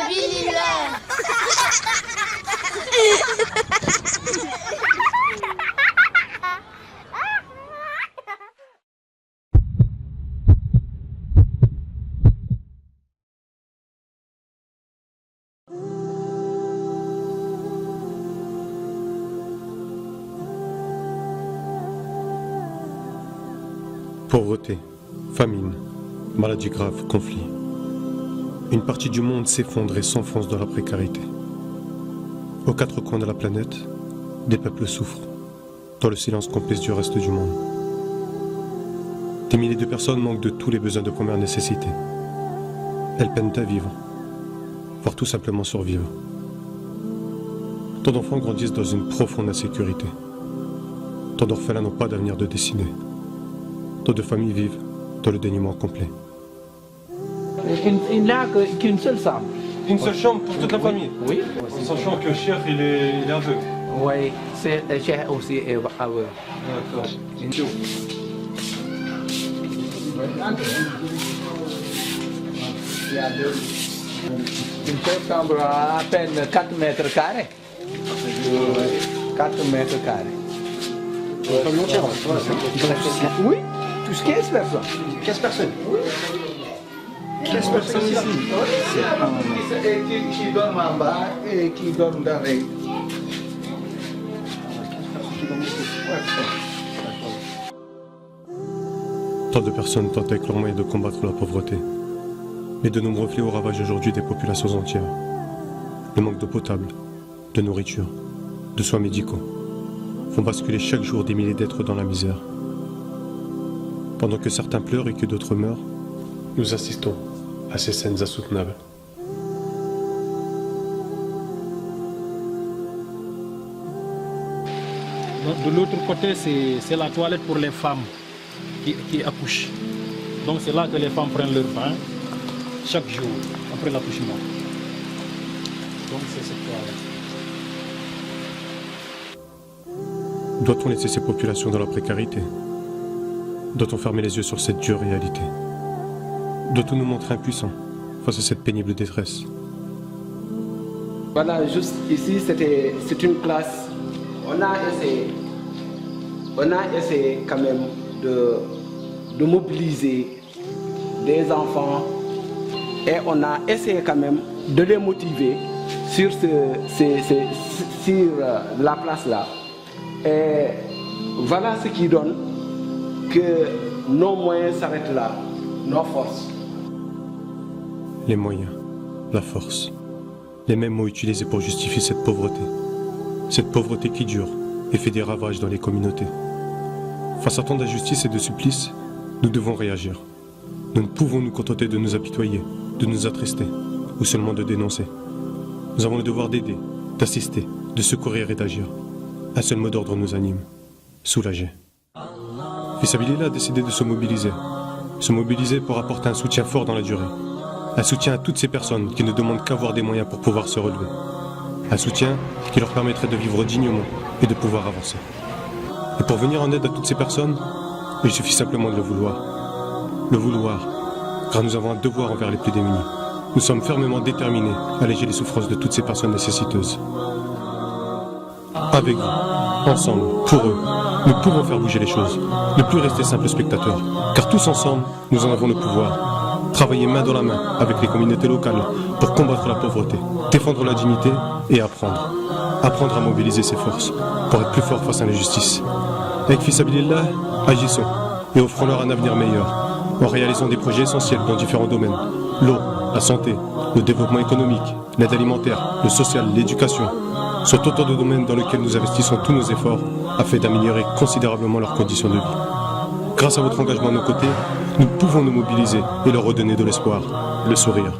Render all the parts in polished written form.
Fisabilillah. Pauvreté, famine, maladies graves, conflits. Une partie du monde s'effondre et s'enfonce dans la précarité. Aux quatre coins de la planète, des peuples souffrent, dans le silence complice du reste du monde. Des milliers de personnes manquent de tous les besoins de première nécessité. Elles peinent à vivre, voire tout simplement survivre. Tant d'enfants grandissent dans une profonde insécurité. Tant d'orphelins n'ont pas d'avenir de dessiner. Tant de familles vivent dans le dénuement complet. Il n'a qu'une seule chambre. Une seule chambre pour toute la famille? Oui. Sachant que Cheikh il est aveugle. Oui, c'est le Cheikh aussi est aveugle. D'accord. Une seule chambre à peine 4 mètres carrés. 4 mètres carrés. La famille entière. Oui, tous 15 personnes. 15 personnes. 15 personnes ici. Et qui dorment en bas et qui dorment dans les... Tant de personnes tentent avec leurs moyens de combattre la pauvreté. Mais de nombreux fléaux ravagent aujourd'hui des populations entières. Le manque d'eau potable, de nourriture, de soins médicaux font basculer chaque jour des milliers d'êtres dans la misère. Pendant que certains pleurent et que d'autres meurent, nous assistons à ces scènes insoutenables. De l'autre côté, c'est la toilette pour les femmes qui accouchent. Donc c'est là que les femmes prennent leur bain chaque jour après l'accouchement. Donc c'est cette toilette. Doit-on laisser ces populations dans la précarité? Doit-on fermer les yeux sur cette dure réalité? Doit-on nous montrer impuissants face à cette pénible détresse? Voilà, juste ici, c'est une classe. On a essayé quand même de mobiliser des enfants et on a essayé quand même de les motiver sur la place là. Et voilà ce qui donne que nos moyens s'arrêtent là, nos forces. Les moyens, la force, les mêmes mots utilisés pour justifier cette pauvreté. Cette pauvreté qui dure et fait des ravages dans les communautés. Face à tant d'injustices et de supplices, nous devons réagir. Nous ne pouvons nous contenter de nous apitoyer, de nous attrister ou seulement de dénoncer. Nous avons le devoir d'aider, d'assister, de secourir et d'agir. Un seul mot d'ordre nous anime, soulager. Fisabilillah a décidé de se mobiliser pour apporter un soutien fort dans la durée. Un soutien à toutes ces personnes qui ne demandent qu'avoir des moyens pour pouvoir se relever. Un soutien qui leur permettrait de vivre dignement et de pouvoir avancer. Et pour venir en aide à toutes ces personnes, il suffit simplement de le vouloir. Le vouloir, car nous avons un devoir envers les plus démunis. Nous sommes fermement déterminés à alléger les souffrances de toutes ces personnes nécessiteuses. Avec vous, ensemble, pour eux, nous pouvons faire bouger les choses, ne plus rester simples spectateurs, car tous ensemble, nous en avons le pouvoir. Travailler main dans la main avec les communautés locales pour combattre la pauvreté, défendre la dignité et apprendre. Apprendre à mobiliser ses forces pour être plus fort face à l'injustice. Avec Fisabilillah, agissons et offrons-leur un avenir meilleur en réalisant des projets essentiels dans différents domaines. L'eau, la santé, le développement économique, l'aide alimentaire, le social, l'éducation sont autant de domaines dans lesquels nous investissons tous nos efforts afin d'améliorer considérablement leurs conditions de vie. Grâce à votre engagement à nos côtés, nous pouvons nous mobiliser et leur redonner de l'espoir, le sourire.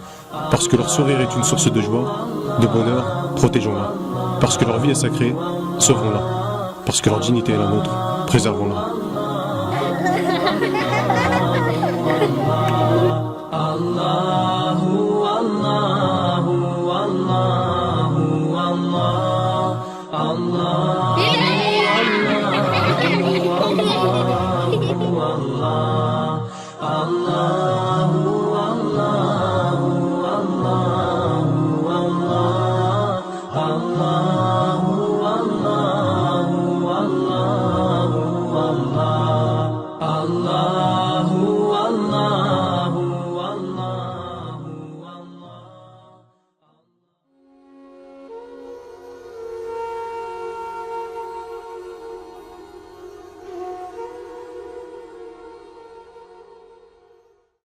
Parce que leur sourire est une source de joie, de bonheur, protégeons-la. Parce que leur vie est sacrée, sauvons-la. Parce que leur dignité est la nôtre, préservons-la. Allah